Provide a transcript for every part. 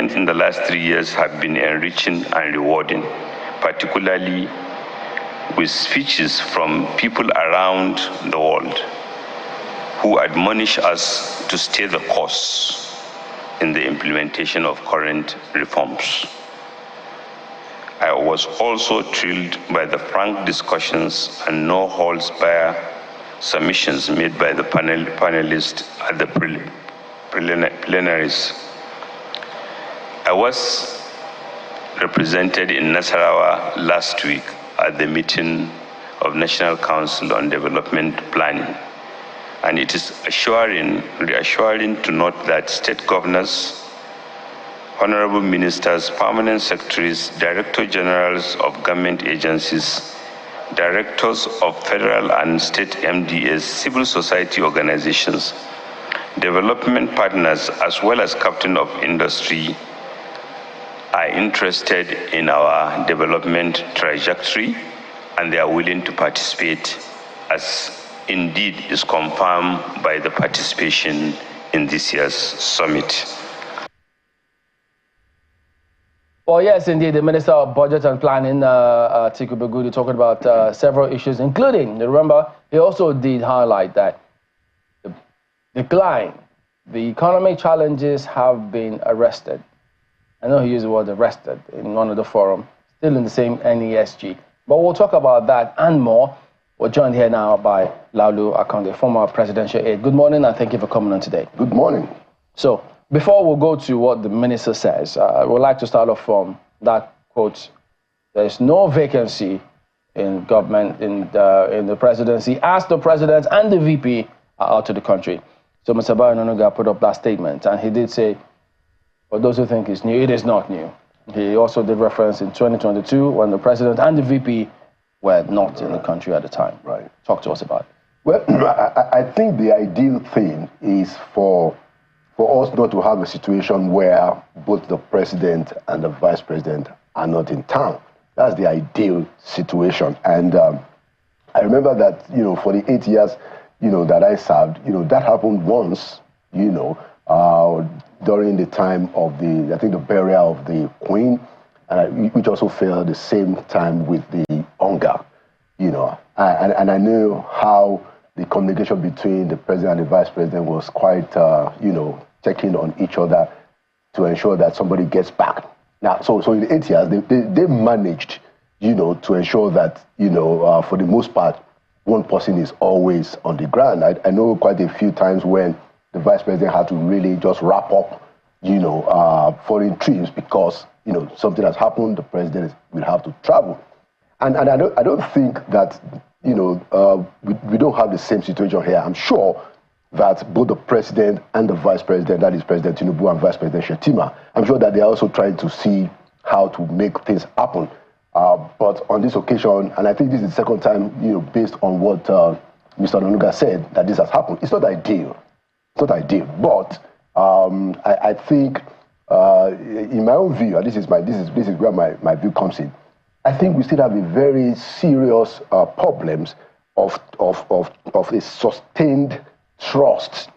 engagement in the last 3 years have been enriching and rewarding, particularly with speeches from people around the world who admonish us to stay the course in the implementation of current reforms. I was also thrilled by the frank discussions and no-holds-barred submissions made by the panelists at the plenaries. I was represented in Nasarawa last week at the meeting of National Council on Development Planning, and it is reassuring to note that state governors, honorable ministers, permanent secretaries, director generals of government agencies, directors of federal and state MDAs, civil society organizations, development partners, as well as captain of industry are interested in our development trajectory, and they are willing to participate, as indeed is confirmed by the participation in this year's summit. Well, yes, indeed, the Minister of Budget and Planning, Atiku Begudi, talking about several issues, including, remember, he also did highlight that the decline, the economic challenges have been arrested. I know he used the word arrested in one of the forums, still in the same NESG. But we'll talk about that and more. We're joined here now by Laolu Akande, former presidential aide. Good morning, and thank you for coming on today. Good morning. So, before we go to what the minister says, I would like to start off from that quote. There is no vacancy in government, in the presidency, as the president and the VP are out of the country. So Mr. Bayonanuga put up that statement, and he did say, for those who think it's new, it is not new. He also did reference in 2022 when the president and the VP were not in the country at the time. Right. Talk to us about it. Well, I think the ideal thing is for us not to have a situation where both the president and the vice president are not in town. That's the ideal situation. And I remember that, for the 8 years, that I served, that happened once, during the time of the burial of the Queen, which also fell the same time with the hunger, and I knew how the communication between the president and the vice president was quite, checking on each other to ensure that somebody gets back. Now, so in the 8 years, they managed, to ensure that, for the most part, one person is always on the ground. I know quite a few times when the vice president had to really just wrap up, foreign trips because, something has happened, the president will have to travel. And I don't think that, we don't have the same situation here. I'm sure that both the president and the vice president, that is President Tinubu and Vice President Shettima, I'm sure that they're also trying to see how to make things happen. But on this occasion, and I think this is the second time, based on what Mr. Onanuga said, that this has happened. It's not ideal. It's not ideal. But I think, in my own view, and this is where my view comes in, I think we still have a very serious problems of a sustained trust,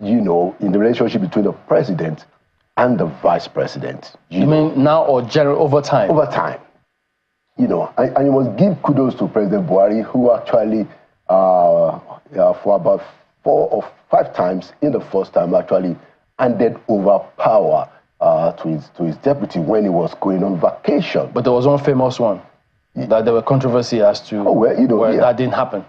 in the relationship between the president and the vice president. You mean now or over time? Over time. And you must give kudos to President Buhari, who actually, for about 4 or 5 times in the first time, actually handed over power to his deputy when he was going on vacation. But there was one famous one that there were controversy as to that didn't happen.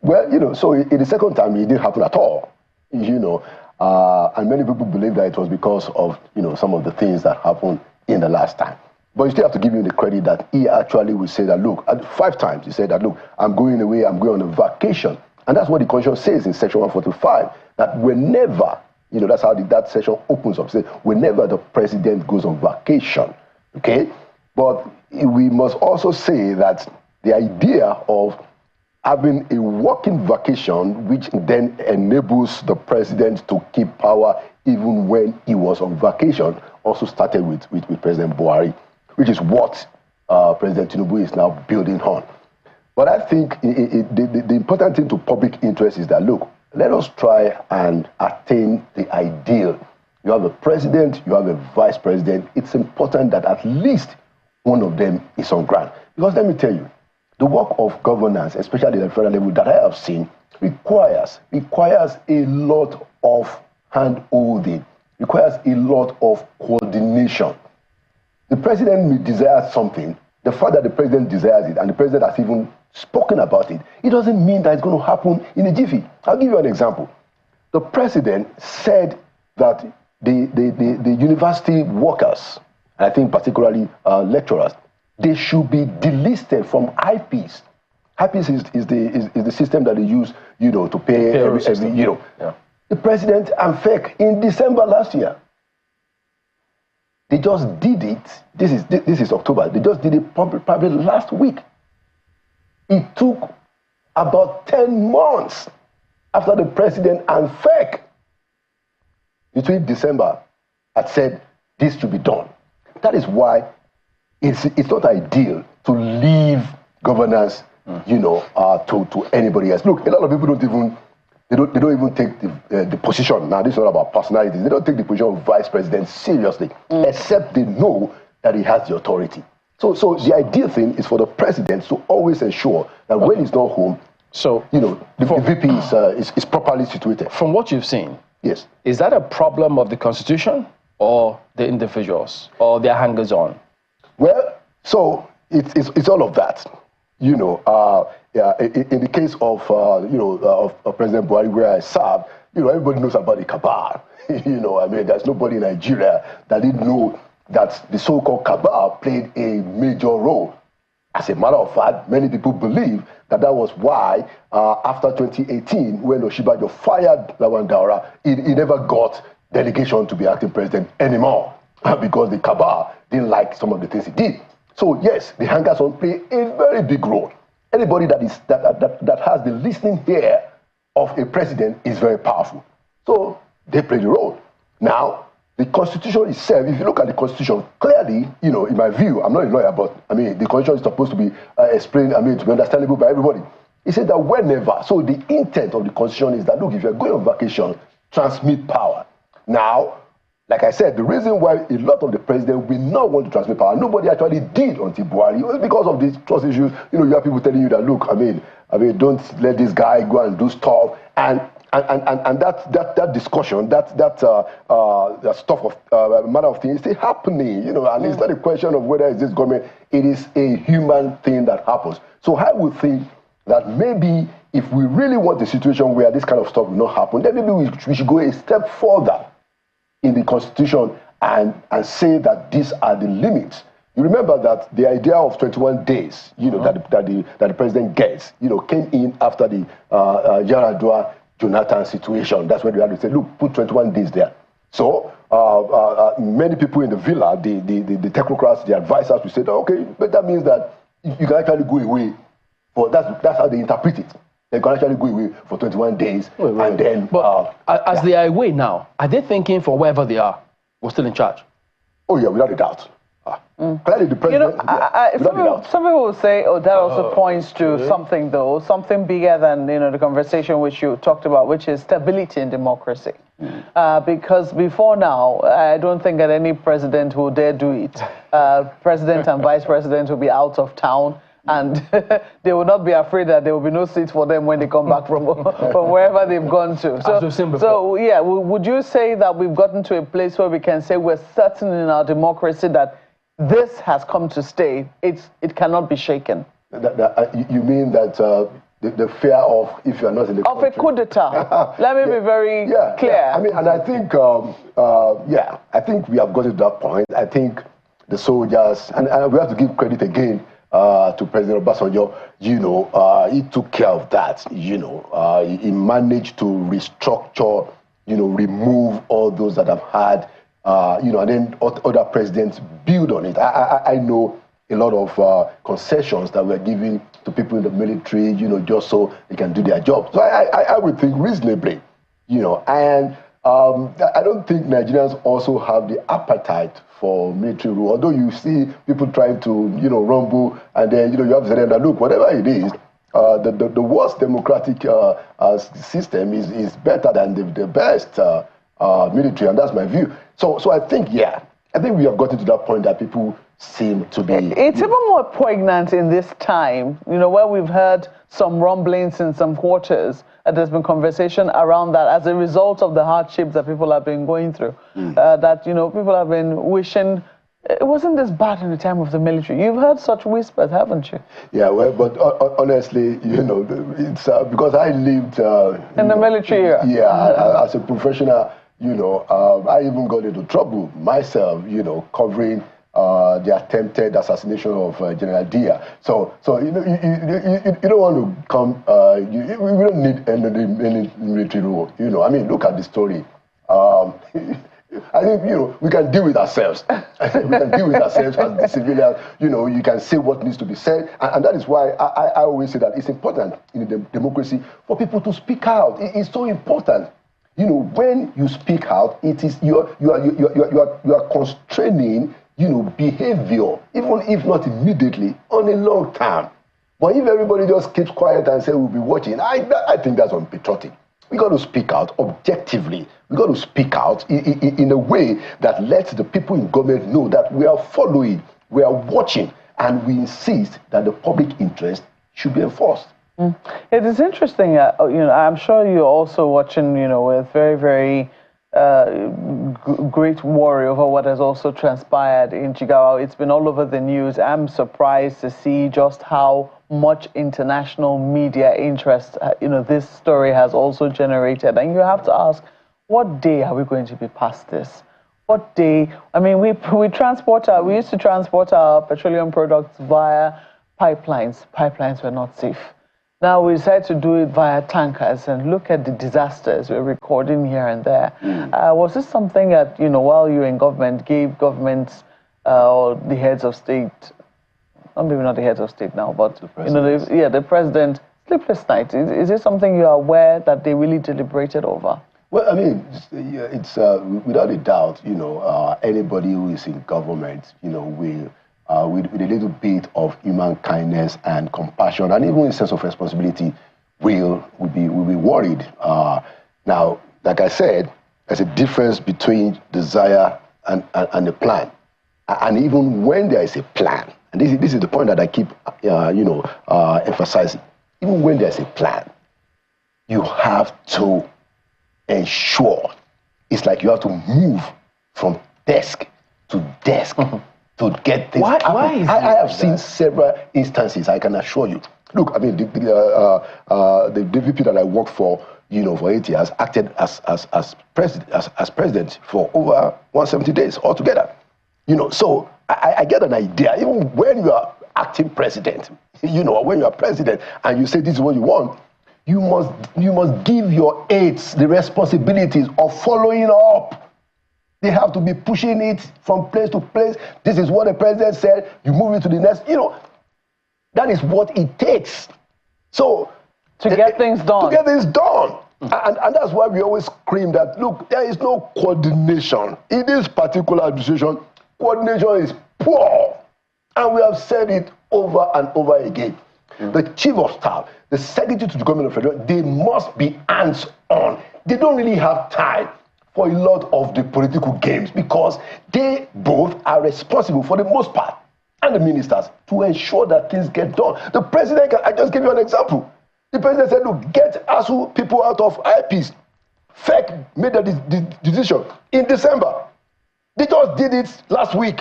Well, so in the second time, it didn't happen at all, and many people believe that it was because of, some of the things that happened in the last time. But you still have to give him the credit that he actually will say that, look, 5 times he said that, look, I'm going away, I'm going on a vacation. And that's what the Constitution says in section 145, that whenever, that's how that section opens up, say, whenever the president goes on vacation, okay? But we must also say that the idea of having a working vacation, which then enables the president to keep power even when he was on vacation, also started with President Buhari, which is what President Tinubu is now building on. But I think the important thing to public interest is that, look, let us try and attain the ideal, you have a president, you have a vice president. It's important that at least one of them is on ground. Because let me tell you, the work of governance, especially at the federal level that I have seen, requires a lot of hand-holding, requires a lot of coordination. The president may desire something. The fact that the president desires it and the president has even spoken about it, it doesn't mean that it's going to happen in a jiffy. I'll give you an example. The president said that the university workers, I think particularly lecturers, they should be delisted from IPs. IPs is the system that they use, to pay every Yeah. The president and FEC in December last year. They just did it. This is October. They just did it probably last week. It took about 10 months after the president and FEC between December had said this should be done. That is why it's not ideal to leave governance, to anybody else. Look, a lot of people don't even take the position. Now, this is not about personalities. They don't take the position of vice president seriously, except they know that he has the authority. So the ideal thing is for the president to always ensure that when he's not home, the VP is properly situated. From what you've seen, yes, is that a problem of the Constitution or the individuals or their hangers-on? Well, so it's all of that. In the case of President Buhari, where I served, everybody knows about the cabal. There's nobody in Nigeria that didn't know that the so-called cabal played a major role. As a matter of fact, many people believe that was why, after 2018, when Oshibajo fired Lawan Daura, he never got delegation to be acting president anymore, because the cabal didn't like some of the things he did. So yes, the hangers-on play a very big role. Anybody that has the listening ear of a president is very powerful. So they play the role. Now, the Constitution itself, if you look at the Constitution, clearly, in my view, I'm not a lawyer, but the Constitution is supposed to be explained, to be understandable by everybody. He said that whenever, so the intent of the Constitution is that, look, if you're going on vacation, transmit power. Now, like I said, the reason why a lot of the president will not want to transmit power, nobody actually did until Buhari, it was because of these trust issues. You have people telling you that, look, don't let this guy go and do stuff. And that discussion, that stuff of matter of things, is happening, and it's not a question of whether it's this government, it is a human thing that happens. So I would think that maybe if we really want a situation where this kind of stuff will not happen, then maybe we should go a step further in the Constitution and say that these are the limits. You remember that the idea of 21 days, that the president gets, came in after the Yaradua Jonathan situation. That's when we had to say, look, put 21 days there. So many people in the villa, the technocrats, the advisors, we said, okay, but that means that you can actually go away. But that's how they interpret it. They can actually go away for 21 days, and then... But as they are away now, are they thinking for wherever they are, we're still in charge? Oh, yeah, without a doubt. Clearly, the president... Some people will say, that also points to something, though, something bigger than, the conversation which you talked about, which is stability in democracy. Because before now, I don't think that any president will dare do it. President and vice president will be out of town, and they will not be afraid that there will be no seats for them when they come back from wherever they've gone to. Would you say that we've gotten to a place where we can say we're certain in our democracy that this has come to stay? It cannot be shaken. You mean that the fear of, if you are not in the country... Of a coup d'etat. Let me be very clear. Yeah. And I think, I think we have got to that point. I think the soldiers, and we have to give credit again to President Obasanjo, he took care of that, he managed to restructure, remove all those that have had, and then other presidents build on it. I know a lot of concessions that were given to people in the military, just so they can do their job. So I would think reasonably, and I don't think Nigerians also have the appetite for military rule. Although you see people trying to, rumble, and then, you have to say that, look, whatever it is, the worst democratic system is better than the best military, and that's my view. So I think, yeah, I think we have gotten to that point that people seem to be... It's even more poignant in this time, where we've heard some rumblings in some quarters, and there's been conversation around that as a result of the hardships that people have been going through, that, people have been wishing it wasn't this bad in the time of the military. You've heard such whispers, haven't you? Yeah, well, but honestly, it's because I lived... in the military era. Yeah, as a professional, I even got into trouble myself, covering the attempted assassination of General Dia. So you don't want to come. We don't need any military rule. I mean, look at the story. I think we can deal with ourselves. We can deal with ourselves as the civilians. You can say what needs to be said, and that is why I always say that it's important in the democracy for people to speak out. It's so important. When you speak out, it is you are constraining behavior, even if not immediately, on a long term. But if everybody just keeps quiet and say we'll be watching, I think that's unpatriotic. We got to speak out objectively. We got to speak out in a way that lets the people in government know that we are following, we are watching, and we insist that the public interest should be enforced. It is interesting. I'm sure you're also watching, with very, very great worry over what has also transpired in Jigawa. It's been all over the news. I'm surprised to see just how much international media interest, this story has also generated. And you have to ask, what day are we going to be past this? What day? I mean, we used to transport our petroleum products via pipelines. Pipelines were not safe. Now we decided to do it via tankers, and look at the disasters we're recording here and there. Was this something that, while you were in government, gave governments or the heads of state, maybe not the heads of state now, but the president, sleepless nights? Is this something you are aware that they really deliberated over? Well, I mean, it's without a doubt, anybody who is in government, will. With a little bit of human kindness and compassion, and even a sense of responsibility, will be worried. Now, like I said, there's a difference between desire and a plan. And even when there is a plan, and this is the point that I keep, emphasizing. Even when there's a plan, you have to ensure. It's like you have to move from desk to desk. To get this. Why is I have seen several instances, I can assure you. Look, I mean, the VP that I worked for, for 8 years, acted as president for over 170 days altogether. So I get an idea. Even when you are acting president, when you are president and you say this is what you want, you must give your aides the responsibilities of following up. They have to be pushing it from place to place. This is what the president said. You move it to the next. That is what it takes. So to get things done. To get things done. And that's why we always scream that, look, there is no coordination. In this particular administration, coordination is poor. And we have said it over and over again. The chief of staff, the secretary to the government of federal, they must be hands-on. They don't really have time for a lot of the political games because they both are responsible for the most part, and the ministers, to ensure that things get done. The president, I just give you an example. The president said, look, get ASU people out of IPs. FEC made the decision in December. They just did it last week.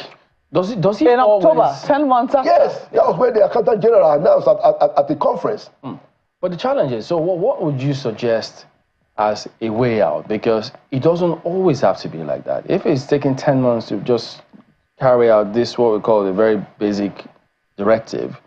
Does he in October, 10 months after? Yes, that was when the Accountant General announced at the conference. But the challenge is, so what would you suggest as a way out? Because it doesn't always have to be like that. If it's taking 10 months to just carry out this, what we call a very basic directive,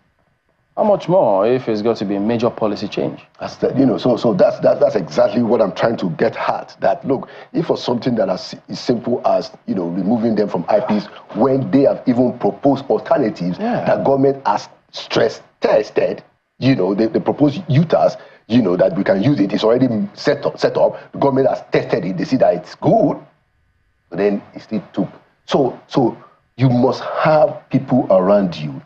how much more if it's got to be a major policy change? So that's exactly what I'm trying to get at. That look, if for something that is simple as removing them from IPs, when they have even proposed alternatives that government has stress tested, they propose UTAS, that we can use it. It's already set up. The government has tested it. They see that it's good. But then it still took. So you must have people around you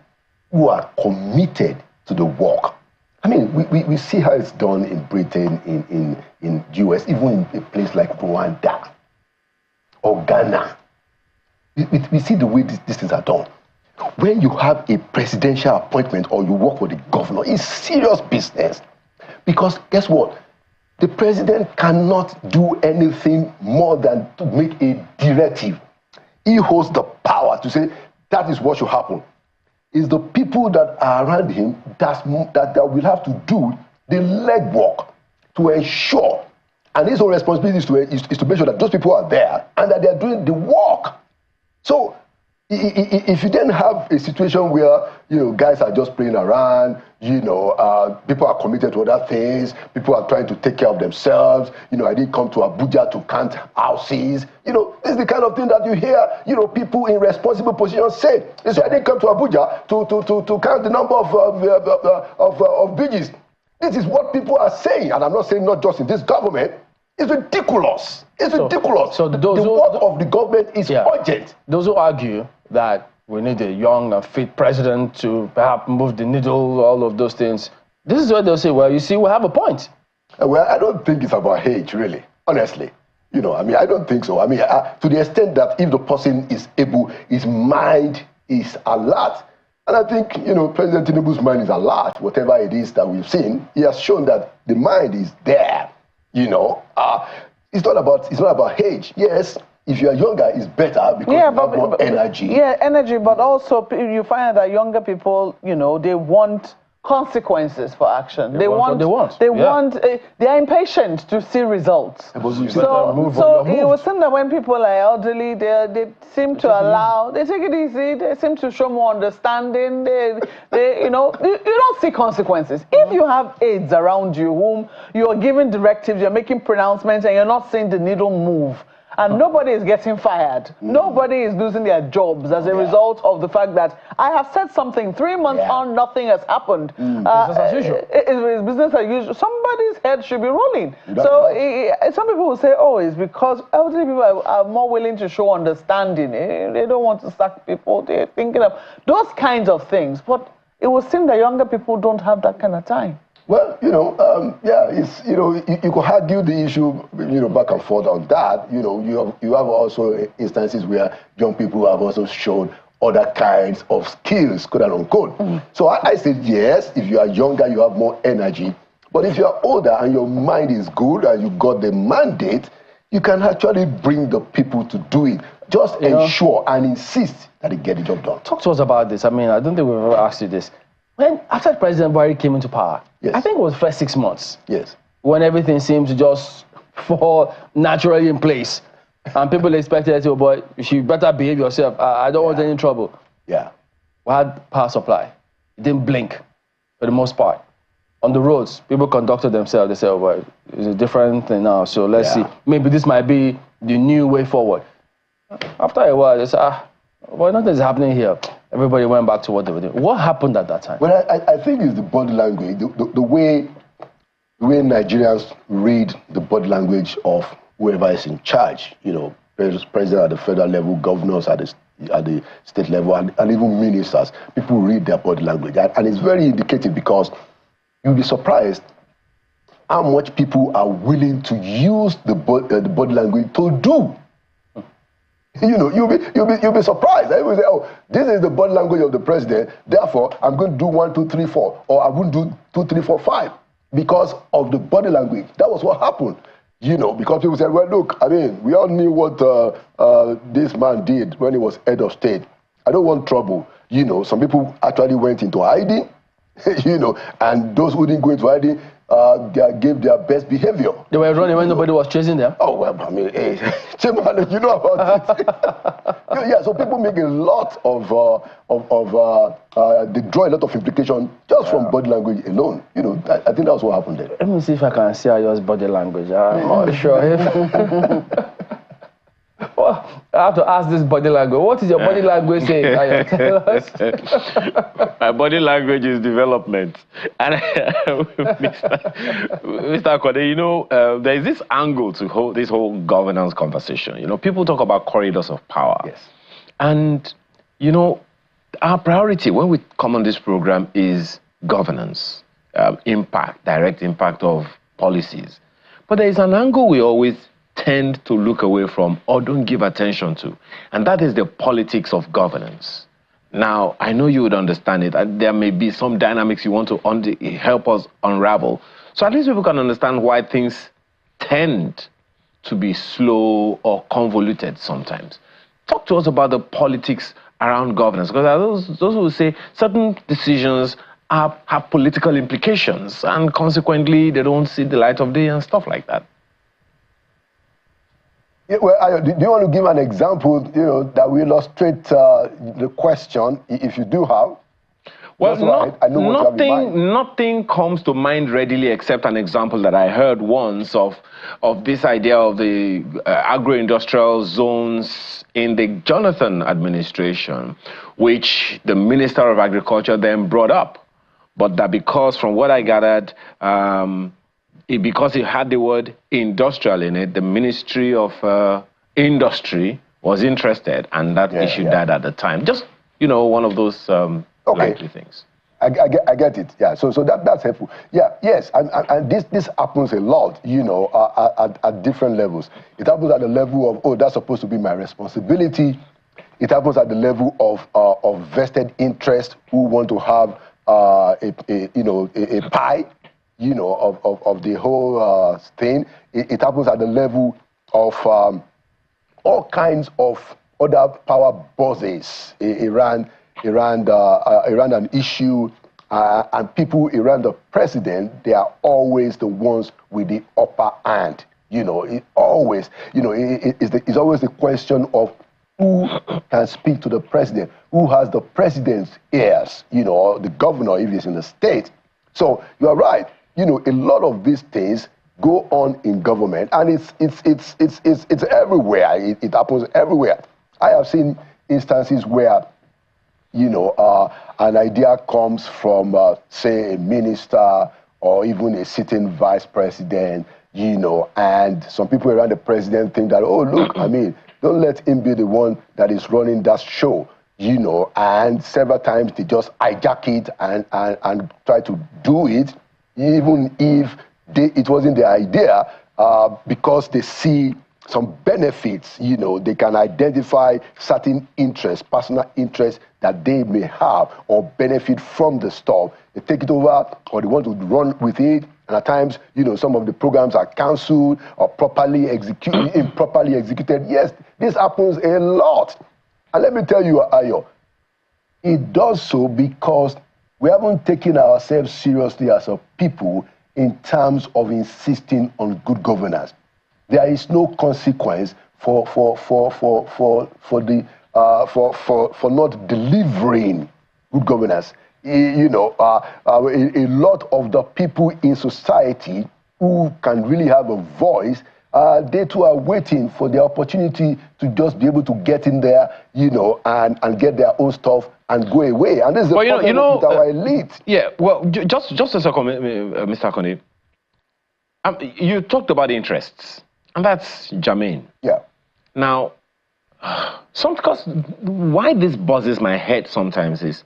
who are committed to the work. I mean, we see how it's done in Britain, in US, even in a place like Rwanda. or Ghana. We see the way these things are done. When you have a presidential appointment or you work for the governor, it's serious business. Because guess what? The president cannot do anything more than to make a directive. He holds the power to say that is what should happen. It's the people that are around him that will have to do the legwork to ensure, and his own responsibility is to make sure that those people are there and that they are doing the work. So if you then have a situation where, guys are just playing around, people are committed to other things, people are trying to take care of themselves, I didn't come to Abuja to count houses, this is the kind of thing that you hear, people in responsible positions say. They say, I didn't come to Abuja to count the number of bridges. This is what people are saying, and I'm not saying not just in this government. It's ridiculous. It's ridiculous. So the work of the government is urgent. Those who argue that we need a young and fit president to perhaps move the needle, all of those things, this is what they'll say, well, you see, we have a point. Well, I don't think it's about age, really, honestly. I don't think so. To the extent that if the person is able, his mind is alert. And I think, President Tinubu's mind is alert, whatever it is that we've seen. He has shown that the mind is there. It's not about age. Yes, if you are younger, it's better because you have more energy. Yeah, energy, but also you find that younger people, they want consequences for action. They are impatient to see results. So it was something that when people are elderly, they seem to allow, they take it easy, they seem to show more understanding. You don't see consequences. If you have aides around you whom you are giving directives, you're making pronouncements, and you're not seeing the needle move, and nobody is getting fired. Nobody is losing their jobs as a result of the fact that I have said something, 3 months on, nothing has happened. Business as usual. It's business as usual. Somebody's head should be rolling. Some people will say, oh, it's because elderly people are more willing to show understanding. They don't want to sack people. They're thinking of those kinds of things. But it would seem that younger people don't have that kind of time. Well, it's, you could argue the issue, back and forth on that. You have also instances where young people have also shown other kinds of skills, quote and unquote. So I said, yes, if you are younger, you have more energy. But if you are older and your mind is good and you got the mandate, you can actually bring the people to do it. Just ensure and insist that they get the job done. Talk to us about this. I don't think we've ever asked you this. After President Buhari came into power, I think it was the first 6 months. Yes. When everything seemed to just fall naturally in place. And people expected, oh boy, you better behave yourself. I don't want any trouble. Yeah. We had power supply. It didn't blink for the most part. On the roads, people conducted themselves. They said, oh boy, it's a different thing now. So let's see. Maybe this might be the new way forward. After a while, they said, well, nothing's happening here. Everybody went back to what they were doing. What happened at that time? Well, I think it's the body language, the way Nigerians read the body language of whoever is in charge. President at the federal level, governors at the state level, and even ministers. People read their body language, and it's very indicative because you'll be surprised how much people are willing to use the body language to do. You'll be surprised. Everybody say, oh, this is the body language of the president, therefore I'm going to do 1, 2, 3, 4, or I won't do 2, 3, 4, 5 because of the body language. That was what happened. Because people said, well, look, we all knew what this man did when he was head of state. I don't want trouble. Some people actually went into hiding, and those who didn't go into hiding, they gave their best behavior. They were running when nobody was chasing them? Oh, well, hey, Chairman, you know about it. So people make a lot they draw a lot of implication just from body language alone. I think that's what happened there. Let me see if I can see your body language. I'm not sure if... Well, I have to ask this body language. What is your body language saying? Tell us. My body language is development. And Mr. Akande, there is this angle to this whole governance conversation. People talk about corridors of power. Yes. And, our priority when we come on this program is governance, direct impact of policies. But there is an angle we always tend to look away from or don't give attention to, and that is the politics of governance. Now, I know you would understand it, and there may be some dynamics you want to help us unravel, so at least people can understand why things tend to be slow or convoluted sometimes. Talk to us about the politics around governance, because those who say certain decisions have political implications, and consequently they don't see the light of day and stuff like that. Yeah, well, do you want to give an example, that will illustrate the question, if you do have? Well, nothing comes to mind readily except an example that I heard once of this idea of the agro-industrial zones in the Jonathan administration, which the Minister of Agriculture then brought up. But that because, from what I gathered, because it had the word industrial in it, the Ministry of Industry was interested, and that issue died at the time. Just, one of those likely things. I get it. Yeah. So that's helpful. Yeah. Yes. And this happens a lot. At different levels. It happens at the level of, oh, that's supposed to be my responsibility. It happens at the level of vested interest who want to have a pie, of the whole thing. It happens at the level of all kinds of other power bosses around an issue, and people around the president. They are always the ones with the upper hand. It's always the question of who can speak to the president, who has the president's ears, or the governor if he's in the state. So you are right. A lot of these things go on in government, and it's everywhere. It happens everywhere. I have seen instances where an idea comes from, say, a minister or even a sitting vice president, and some people around the president think that, oh, look, don't let him be the one that is running that show, and several times they just hijack it and try to do it, even if it wasn't their idea, because they see some benefits. They can identify certain interests, personal interests that they may have or benefit from the stuff. They take it over, or they want to run with it. And at times, some of the programs are cancelled or improperly executed. Yes, this happens a lot. And let me tell you, Ayo, it does so because we haven't taken ourselves seriously as a people in terms of insisting on good governance. There is no consequence for not delivering good governance. A lot of the people in society who can really have a voice, they too are waiting for the opportunity to just be able to get in there, and get their own stuff and go away. And this is the problem with our elite. Yeah, well, just a second, Mr. Akande. You talked about interests, and that's germane. Yeah. Now, because why this buzzes my head sometimes is,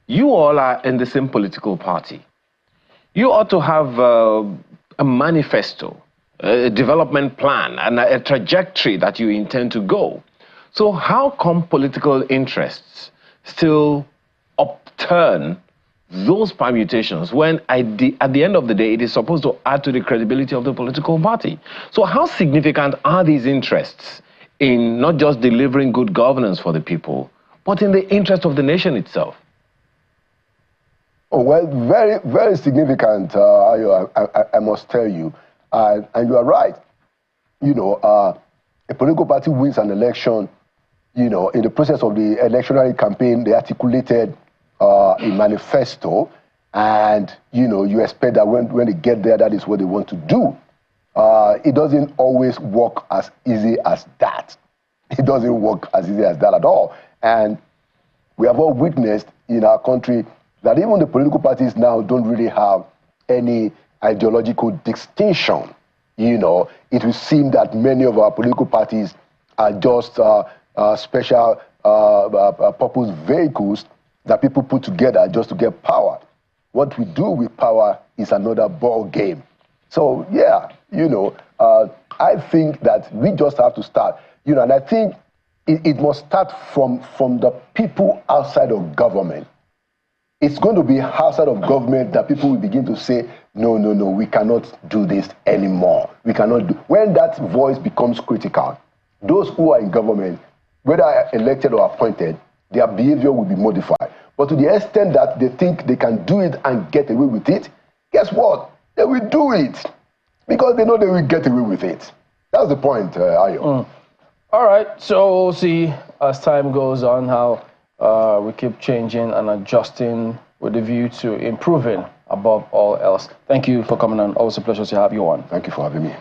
you all are in the same political party. You ought to have a manifesto, a development plan, and a trajectory that you intend to go. So how come political interests still upturn those permutations when at the end of the day it is supposed to add to the credibility of the political party? So how significant are these interests in not just delivering good governance for the people, but in the interest of the nation itself? Oh, well, very, very significant, I must tell you. And you are right. A political party wins an election, in the process of the electoral campaign, they articulated a manifesto, and, you expect that when they get there, that is what they want to do. It doesn't always work as easy as that. It doesn't work as easy as that at all. And we have all witnessed in our country that even the political parties now don't really have any ideological distinction. It will seem that many of our political parties are just special purpose vehicles that people put together just to get power. What we do with power is another ball game. So, yeah, You know, I think that we just have to start. You know, and I think it must start from the people outside of government. It's going to be outside of government that people will begin to say, no, we cannot do this anymore. We cannot do. When that voice becomes critical, those who are in government, whether elected or appointed, their behavior will be modified. But to the extent that they think they can do it and get away with it, guess what? They will do it because they know they will get away with it. That's the point, Ayo. All right, so we'll see as time goes on how we keep changing and adjusting with a view to improving above all else. Thank you for coming on. Always a pleasure to have you on. Thank you for having me.